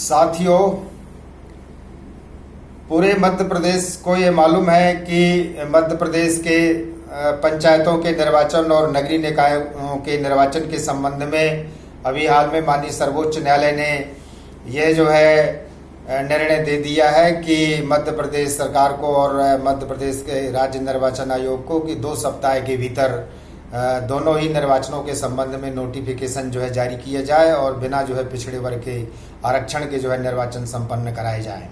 साथियों, पूरे मध्य प्रदेश को ये मालूम है कि मध्य प्रदेश के पंचायतों के निर्वाचन और नगरीय निकायों के निर्वाचन के संबंध में अभी हाल में माननीय सर्वोच्च न्यायालय ने यह जो है निर्णय दे दिया है कि मध्य प्रदेश सरकार को और मध्य प्रदेश के राज्य निर्वाचन आयोग को कि 2 सप्ताह के भीतर दोनों ही निर्वाचनों के संबंध में नोटिफिकेशन जो है जारी किया जाए और बिना जो है पिछड़े वर्ग के आरक्षण के जो है निर्वाचन संपन्न कराए जाएं।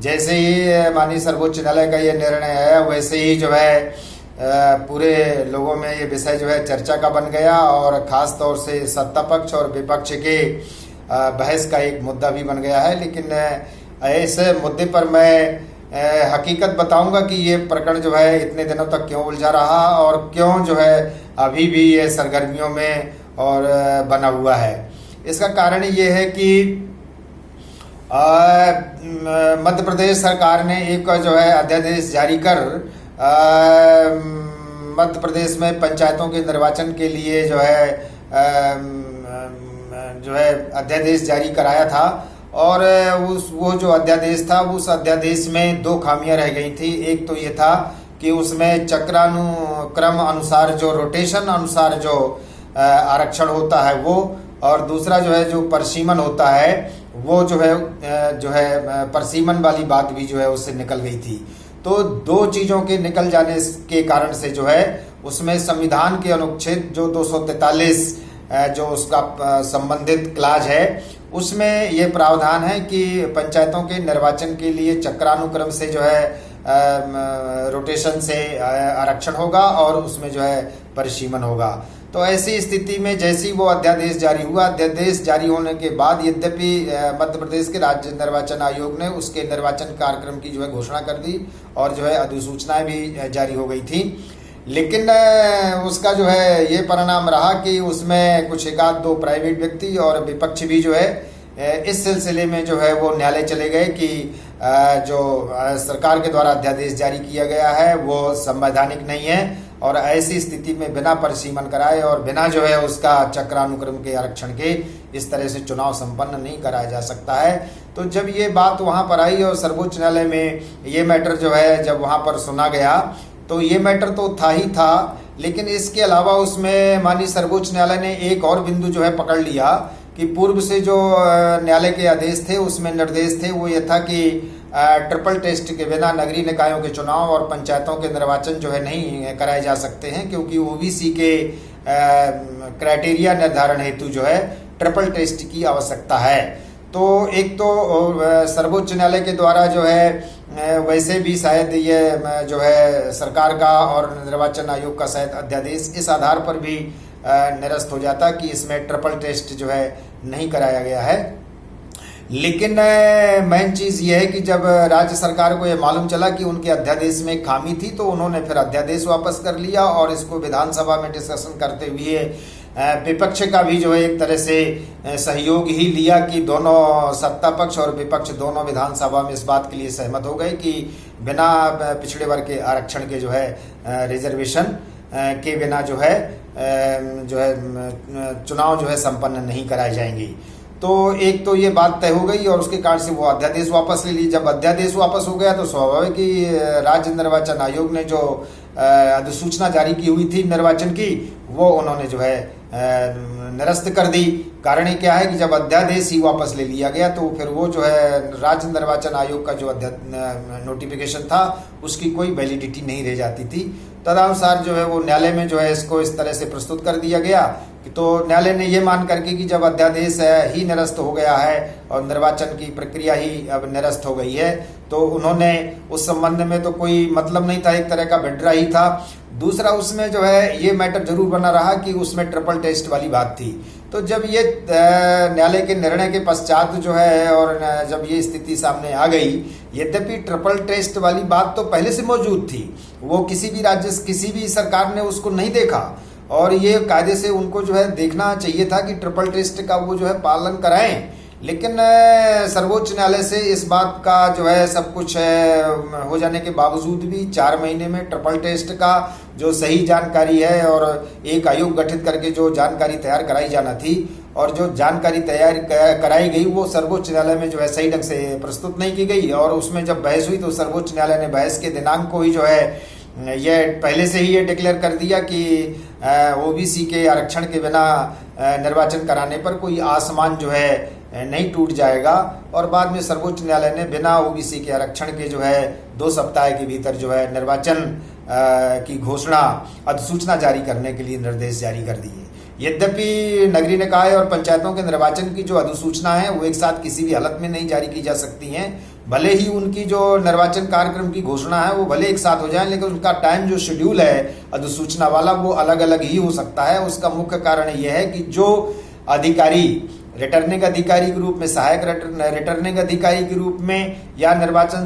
जैसे ही माननीय सर्वोच्च न्यायालय का ये निर्णय है, वैसे ही जो है पूरे लोगों में ये विषय जो है चर्चा का बन गया और ख़ास तौर से सत्ता पक्ष और विपक्ष के बहस का एक मुद्दा भी बन गया है। लेकिन ऐसे मुद्दे पर मैं हकीकत बताऊंगा कि ये प्रकरण जो है इतने दिनों तक क्यों उलझा रहा और क्यों जो है अभी भी ये सरगर्मियों में और बना हुआ है। इसका कारण ये है कि मध्य प्रदेश सरकार ने एक जो है अध्यादेश जारी कर मध्य प्रदेश में पंचायतों के निर्वाचन के लिए जो है अध्यादेश जारी कराया था और वो जो अध्यादेश था उस अध्यादेश में 2 खामियां रह गई थी। एक तो ये था कि उसमें चक्रानुक्रम अनुसार जो रोटेशन अनुसार जो आरक्षण होता है वो, और दूसरा जो है जो परसीमन होता है वो जो है परसीमन वाली बात भी जो है उससे निकल गई थी। तो 2 चीज़ों के निकल जाने के कारण से जो है उसमें संविधान के अनुच्छेद जो 243 जो उसका संबंधित क्लाज है उसमें ये प्रावधान है कि पंचायतों के निर्वाचन के लिए चक्रानुक्रम से जो है रोटेशन से आरक्षण होगा और उसमें जो है परिसीमन होगा। तो ऐसी स्थिति में जैसे ही वो अध्यादेश जारी हुआ, अध्यादेश जारी होने के बाद यद्यपि मध्य प्रदेश के राज्य निर्वाचन आयोग ने उसके निर्वाचन कार्यक्रम की जो है घोषणा कर दी और जो है अधिसूचनाएं भी जारी हो गई थी, लेकिन उसका जो है ये परिणाम रहा कि उसमें कुछ 1-2 प्राइवेट व्यक्ति और विपक्ष भी जो है इस सिलसिले में जो है वो न्यायालय चले गए कि जो सरकार के द्वारा अध्यादेश जारी किया गया है वो संवैधानिक नहीं है और ऐसी स्थिति में बिना परिसीमन कराए और बिना जो है उसका चक्रानुक्रम के आरक्षण के इस तरह से चुनाव संपन्न नहीं कराया जा सकता है। तो जब ये बात वहाँ पर आई और सर्वोच्च न्यायालय में ये मैटर जो है जब वहाँ पर सुना गया तो ये मैटर तो था ही था, लेकिन इसके अलावा उसमें माननीय सर्वोच्च न्यायालय ने एक और बिंदु जो है पकड़ लिया कि पूर्व से जो न्यायालय के आदेश थे उसमें निर्देश थे वो ये था कि ट्रिपल टेस्ट के बिना नगरीय निकायों के चुनाव और पंचायतों के निर्वाचन जो है नहीं कराए जा सकते हैं, क्योंकि ओबीसी के क्राइटेरिया निर्धारण हेतु जो है ट्रिपल टेस्ट की आवश्यकता है। तो एक तो सर्वोच्च न्यायालय के द्वारा जो है वैसे भी शायद ये जो है सरकार का और निर्वाचन आयोग का शायद अध्यादेश इस आधार पर भी निरस्त हो जाता कि इसमें ट्रिपल टेस्ट जो है नहीं कराया गया है। लेकिन मेन चीज़ ये है कि जब राज्य सरकार को ये मालूम चला कि उनके अध्यादेश में खामी थी तो उन्होंने फिर अध्यादेश वापस कर लिया और इसको विधानसभा में डिस्कशन करते हुए विपक्ष का भी जो है एक तरह से सहयोग ही लिया कि दोनों सत्ता पक्ष और विपक्ष दोनों विधानसभा में इस बात के लिए सहमत हो गए कि बिना पिछड़े वर्ग के आरक्षण के जो है रिजर्वेशन के बिना जो है चुनाव जो है संपन्न नहीं कराए जाएंगे। तो एक तो ये बात तय हो गई और उसके कारण से वो अध्यादेश वापस ले ली। जब अध्यादेश वापस हो गया तो स्वाभाविक कि राज्य निर्वाचन आयोग ने जो अधिसूचना जारी की हुई थी निर्वाचन की वो उन्होंने जो है निरस्त कर दी। कारण क्या है कि जब अध्यादेश ही वापस ले लिया गया तो फिर वो जो है राज्य निर्वाचन आयोग का जो नोटिफिकेशन था उसकी कोई वैलिडिटी नहीं रह जाती थी। तदनुसार जो है वो न्यायालय में जो है इसको इस तरह से प्रस्तुत कर दिया गया कि तो न्यायालय ने ये मान करके कि जब अध्यादेश ही निरस्त हो गया है और निर्वाचन की प्रक्रिया ही अब निरस्त हो गई है तो उन्होंने उस संबंध में तो कोई मतलब नहीं था, एक तरह का भिडरा ही था। दूसरा उसमें जो है ये मैटर जरूर बना रहा कि उसमें ट्रिपल टेस्ट वाली बात थी। तो जब ये न्यायालय के निर्णय के पश्चात जो है और जब ये स्थिति सामने आ गई, यद्यपि ट्रिपल टेस्ट वाली बात तो पहले से मौजूद थी, वो किसी भी राज्य किसी भी सरकार ने उसको नहीं देखा और ये कायदे से उनको जो है देखना चाहिए था कि ट्रिपल टेस्ट का वो जो है पालन कराएं। लेकिन सर्वोच्च न्यायालय से इस बात का जो है सब कुछ हो जाने के बावजूद भी 4 महीने में ट्रिपल टेस्ट का जो सही जानकारी है और एक आयोग गठित करके जो जानकारी तैयार कराई जाना थी और जो जानकारी तैयार कराई गई वो सर्वोच्च न्यायालय में जो है सही ढंग से प्रस्तुत नहीं की गई। और उसमें जब बहस हुई तो सर्वोच्च न्यायालय ने बहस के दिनांक को ही जो है यह पहले से ही ये डिक्लेयर कर दिया कि ओबीसी के आरक्षण के बिना निर्वाचन कराने पर कोई आसमान जो है नहीं टूट जाएगा। और बाद में सर्वोच्च न्यायालय ने बिना ओबीसी के आरक्षण के जो है 2 सप्ताह के भीतर जो है निर्वाचन की घोषणा अधिसूचना जारी करने के लिए निर्देश जारी कर दिए। यद्यपि नगरीय निकाय और पंचायतों के निर्वाचन की जो अधिसूचना है वो एक साथ किसी भी हालत में नहीं जारी की जा सकती हैं, भले ही उनकी जो निर्वाचन कार्यक्रम की घोषणा है वो भले एक साथ हो जाए, लेकिन उनका टाइम जो शेड्यूल है अधिसूचना वाला वो अलग अलग ही हो सकता है। उसका मुख्य कारण यह है कि जो अधिकारी रिटर्निंग अधिकारी के रूप में, सहायक रिटर्निंग अधिकारी के रूप में या निर्वाचन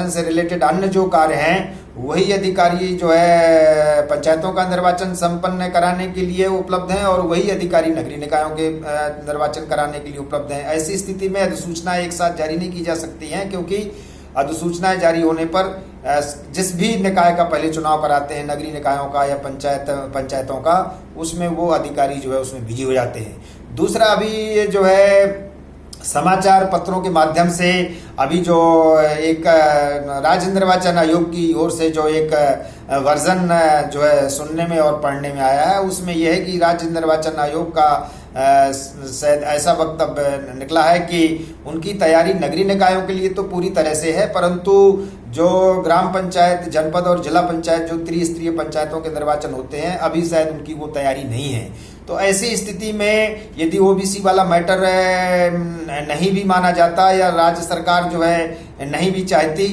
से रिलेटेड अन्य जो कार्य हैं वही अधिकारी जो है पंचायतों का निर्वाचन संपन्न कराने के लिए उपलब्ध हैं और वही अधिकारी नगरीय निकायों के निर्वाचन कराने के लिए उपलब्ध हैं। ऐसी स्थिति में अधिसूचना एक साथ जारी नहीं की जा सकती हैं, क्योंकि अधिसूचनाएं जारी होने पर जिस भी निकाय का पहले चुनाव कराते हैं, नगरीय निकायों का या पंचायतों का, उसमें वो अधिकारी जो है उसमें बिजी हो जाते हैं। दूसरा, अभी जो है समाचार पत्रों के माध्यम से अभी जो एक राज्य निर्वाचन आयोग की ओर से जो एक वर्जन जो है सुनने में और पढ़ने में आया है, उसमें यह है कि राज्य निर्वाचन आयोग का शायद ऐसा वक्तव्य निकला है कि उनकी तैयारी नगरीय निकायों के लिए तो पूरी तरह से है, परंतु जो ग्राम पंचायत, जनपद और जिला पंचायत जो त्रिस्तरीय पंचायतों के निर्वाचन होते हैं अभी शायद उनकी वो तैयारी नहीं है। तो ऐसी स्थिति में यदि ओबीसी वाला मैटर नहीं भी माना जाता या राज्य सरकार जो है नहीं भी चाहती,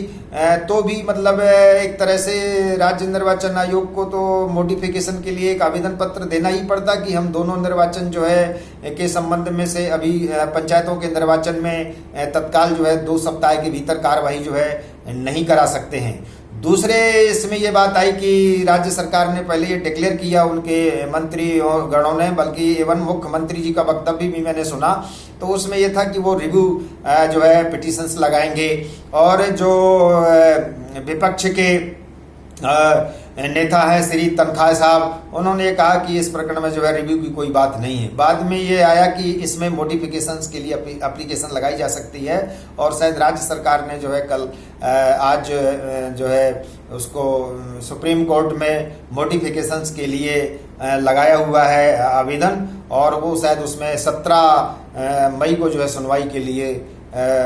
तो भी मतलब एक तरह से राज्य निर्वाचन आयोग को तो मॉडिफिकेशन के लिए एक आवेदन पत्र देना ही पड़ता कि हम दोनों निर्वाचन जो है के संबंध में से अभी पंचायतों के निर्वाचन में तत्काल जो है 2 सप्ताह के भीतर कार्यवाही जो है नहीं करा सकते हैं। दूसरे इसमें ये बात आई कि राज्य सरकार ने पहले ये डिक्लेयर किया उनके मंत्री और गणों ने, बल्कि एवं मुख्यमंत्री जी का वक्तव्य भी मैंने सुना, तो उसमें ये था कि वो रिव्यू जो है पिटीशंस लगाएंगे और जो विपक्ष के नेता है श्री तनखा साहब, उन्होंने कहा कि इस प्रकरण में जो है रिव्यू की कोई बात नहीं है। बाद में ये आया कि इसमें मॉडिफिकेशंस के लिए एप्लीकेशन लगाई जा सकती है और शायद राज्य सरकार ने जो है आज जो है उसको सुप्रीम कोर्ट में मॉडिफिकेशंस के लिए लगाया हुआ है आवेदन, और वो शायद उसमें 17 मई को जो है सुनवाई के लिए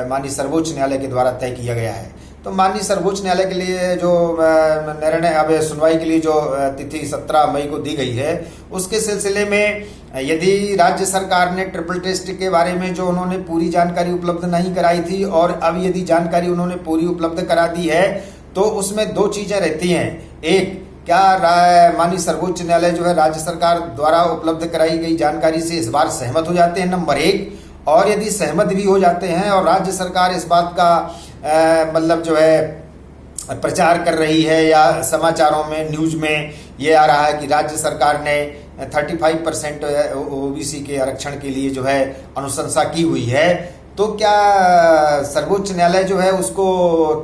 माननीय सर्वोच्च न्यायालय के द्वारा तय किया गया है। तो माननीय सर्वोच्च न्यायालय के लिए जो निर्णय अब सुनवाई के लिए जो तिथि 17 मई को दी गई है, उसके सिलसिले में यदि राज्य सरकार ने ट्रिपल टेस्ट के बारे में जो उन्होंने पूरी जानकारी उपलब्ध नहीं कराई थी और अब यदि जानकारी उन्होंने पूरी उपलब्ध करा दी है, तो उसमें 2 चीजें रहती हैं। एक, क्या माननीय सर्वोच्च न्यायालय जो है राज्य सरकार द्वारा उपलब्ध कराई गई जानकारी से इस बार सहमत हो जाते हैं, नंबर 1, और यदि सहमत भी हो जाते हैं और राज्य सरकार इस बात का मतलब जो है प्रचार कर रही है या समाचारों में, न्यूज में ये आ रहा है कि राज्य सरकार ने 35% ओबीसी के आरक्षण के लिए जो है अनुशंसा की हुई है, तो क्या सर्वोच्च न्यायालय जो है उसको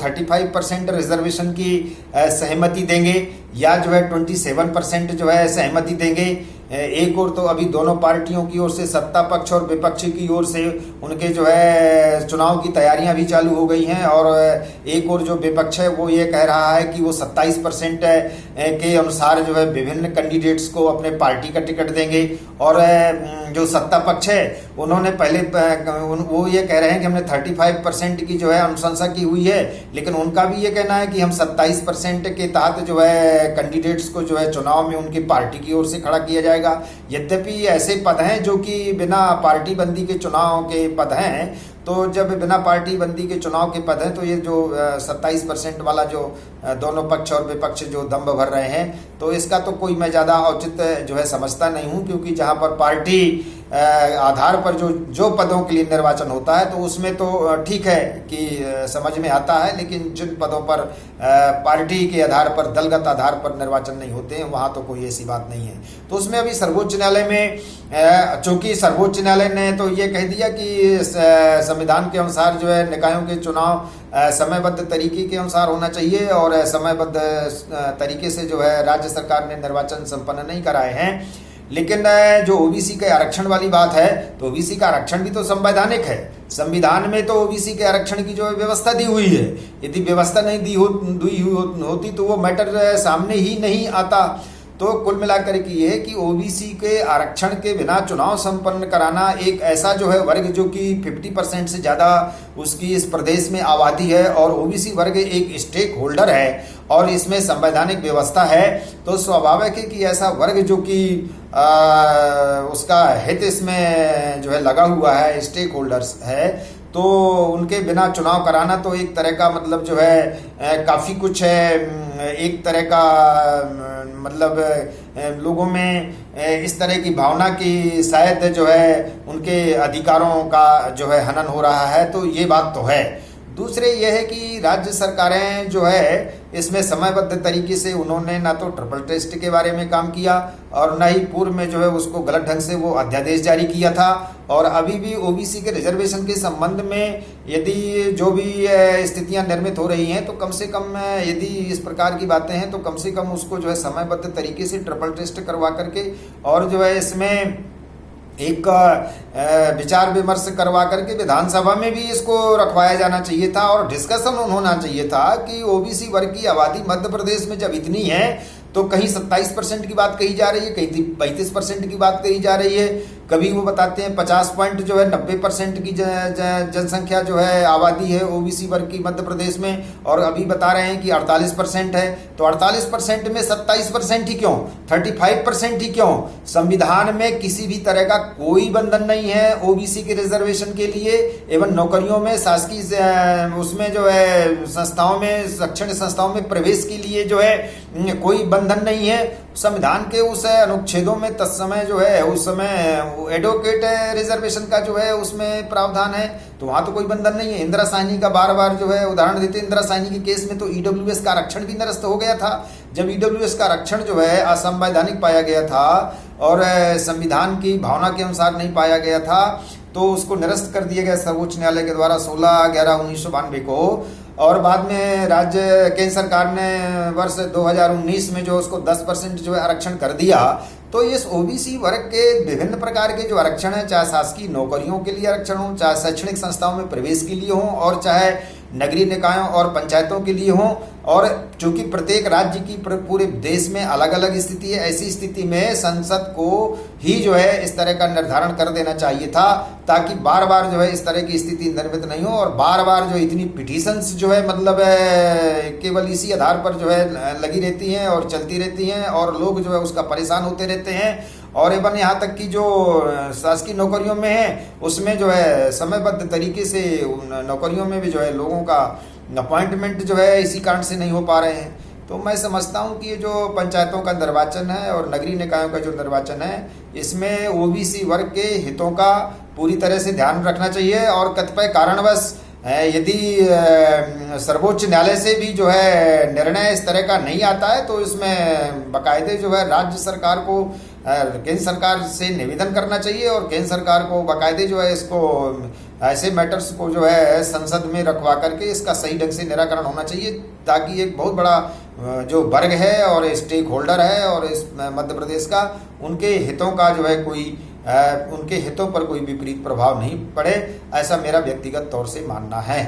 35% रिजर्वेशन की सहमति देंगे या जो है 27% जो है सहमति देंगे? एक और तो अभी दोनों पार्टियों की ओर से, सत्ता पक्ष और विपक्ष की ओर से, उनके जो है चुनाव की तैयारियां भी चालू हो गई हैं और एक और जो विपक्ष है वो ये कह रहा है कि वो 27% के अनुसार जो है विभिन्न कैंडिडेट्स को अपने पार्टी का टिकट देंगे, और जो सत्ता पक्ष है उन्होंने पहले वो ये कह रहे हैं कि हमने 35% की जो है अनुशंसा की हुई है, लेकिन उनका भी ये कहना है कि हम 27% के तहत जो है कैंडिडेट्स को जो है चुनाव में उनकी पार्टी की ओर से खड़ा किया जाएगा। यद्यपि ऐसे पद हैं जो कि बिना पार्टी बंदी के चुनाव के पद हैं, तो जब बिना पार्टी बंदी के चुनाव के पद हैं तो ये जो 27% वाला जो दोनों पक्ष और विपक्ष जो दम्भ भर रहे हैं, तो इसका तो कोई मैं ज़्यादा औचित्य जो है समझता नहीं हूँ, क्योंकि जहाँ पर पार्टी आधार पर जो पदों के लिए निर्वाचन होता है तो उसमें तो ठीक है कि समझ में आता है, लेकिन जिन पदों पर पार्टी के आधार पर, दलगत आधार पर निर्वाचन नहीं होते हैं, वहाँ तो कोई ऐसी बात नहीं है। तो उसमें अभी सर्वोच्च न्यायालय में, चूंकि सर्वोच्च न्यायालय ने तो ये कह दिया कि संविधान के अनुसार जो है निकायों के चुनाव समयबद्ध तरीके के अनुसार होना चाहिए और समयबद्ध तरीके से जो है राज्य सरकार ने निर्वाचन संपन्न नहीं कराए हैं। लेकिन जो ओबीसी के आरक्षण वाली बात है, तो ओबीसी का आरक्षण भी तो संवैधानिक है। संविधान में तो ओबीसी के आरक्षण की जो व्यवस्था दी हुई है, यदि व्यवस्था नहीं दी होती तो वो मैटर सामने ही नहीं आता। तो कुल मिलाकर के ये है कि ओबीसी के आरक्षण के बिना चुनाव संपन्न कराना एक ऐसा जो है वर्ग जो कि 50% से ज़्यादा उसकी इस प्रदेश में आबादी है और ओबीसी वर्ग एक स्टेक होल्डर है और इसमें संवैधानिक व्यवस्था है, तो स्वाभाविक है कि ऐसा वर्ग जो कि उसका हित इसमें जो है लगा हुआ है, स्टेक होल्डर्स है, तो उनके बिना चुनाव कराना तो एक तरह का मतलब जो है काफ़ी कुछ है, एक तरह का मतलब लोगों में इस तरह की भावना की शायद जो है उनके अधिकारों का जो है हनन हो रहा है, तो ये बात तो है। दूसरे यह है कि राज्य सरकारें जो है इसमें समयबद्ध तरीके से उन्होंने ना तो ट्रिपल टेस्ट के बारे में काम किया और ना ही पूर्व में जो है उसको गलत ढंग से वो अध्यादेश जारी किया था। और अभी भी ओबीसी के रिजर्वेशन के संबंध में यदि जो भी स्थितियां निर्मित हो रही हैं, तो कम से कम यदि इस प्रकार की बातें हैं तो कम से कम उसको जो है समयबद्ध तरीके से ट्रिपल टेस्ट करवा करके और जो है इसमें एक विचार विमर्श करवा करके विधानसभा में भी इसको रखवाया जाना चाहिए था और डिस्कशन होना चाहिए था कि ओबीसी वर्ग की आबादी मध्य प्रदेश में जब इतनी है तो कहीं 27% की बात कही जा रही है, कहीं 35% की बात कही जा रही है, कभी वो बताते हैं 50 पॉइंट जो है 90% की जनसंख्या जो है आबादी है ओबीसी वर्ग की मध्य प्रदेश में, और अभी बता रहे हैं कि 48% है। तो 48% में 27% ही क्यों, 35% ही क्यों? संविधान में किसी भी तरह का कोई बंधन नहीं है ओबीसी के रिजर्वेशन के लिए, एवं नौकरियों में शासकीय उसमें जो है संस्थाओं में, शैक्षणिक संस्थाओं में प्रवेश के लिए जो है कोई बंधन नहीं है। संविधान के उस अनुच्छेदों में तत्समय जो है उस समय एडवोकेट रिजर्वेशन का जो है उसमें प्रावधान है, तो वहाँ तो कोई बंधन नहीं है। इंदिरा साहनी का बार बार जो है उदाहरण देते हैं, इंदिरा साहनी के केस में तो ईडब्ल्यूएस का आरक्षण भी निरस्त हो गया था। जब ईडब्ल्यूएस का आरक्षण जो है असंवैधानिक पाया गया था और संविधान की भावना के अनुसार नहीं पाया गया था, तो उसको निरस्त कर दिया गया सर्वोच्च न्यायालय के द्वारा 16/11/1992 को। और बाद में केंद्र सरकार ने वर्ष 2019 में जो उसको 10% जो है आरक्षण कर दिया। तो इस ओबीसी वर्ग के विभिन्न प्रकार के जो आरक्षण है, चाहे शासकीय नौकरियों के लिए आरक्षण हो, चाहे शैक्षणिक संस्थाओं में प्रवेश के लिए हो, और चाहे नगरीय निकायों और पंचायतों के लिए हो, और चूंकि प्रत्येक राज्य की पूरे देश में अलग अलग स्थिति है, ऐसी स्थिति में संसद को ही जो है इस तरह का निर्धारण कर देना चाहिए था, ताकि बार बार जो है इस तरह की स्थिति निर्मित नहीं हो और बार बार जो इतनी पिटीशंस जो है मतलब केवल इसी आधार पर जो है लगी रहती हैं और चलती रहती हैं और लोग जो है उसका परेशान होते रहते हैं। और एवं यहाँ तक कि जो शासकीय नौकरियों में है उसमें जो है समयबद्ध तरीके से नौकरियों में भी जो है लोगों का अपॉइंटमेंट जो है इसी कारण से नहीं हो पा रहे हैं। तो मैं समझता हूँ कि ये जो पंचायतों का निर्वाचन है और नगरीय निकायों का जो निर्वाचन है, इसमें ओबीसी वर्ग के हितों का पूरी तरह से ध्यान रखना चाहिए। और कतिपय कारणवश यदि सर्वोच्च न्यायालय से भी जो है निर्णय इस तरह का नहीं आता है, तो इसमें बाकायदे जो है राज्य सरकार को केंद्र सरकार से निवेदन करना चाहिए और केंद्र सरकार को बाकायदे जो है इसको ऐसे मैटर्स को जो है संसद में रखवा करके इसका सही ढंग से निराकरण होना चाहिए, ताकि एक बहुत बड़ा जो वर्ग है और स्टेक होल्डर है और इस मध्य प्रदेश का, उनके हितों का जो है उनके हितों पर कोई विपरीत प्रभाव नहीं पड़े, ऐसा मेरा व्यक्तिगत तौर से मानना है।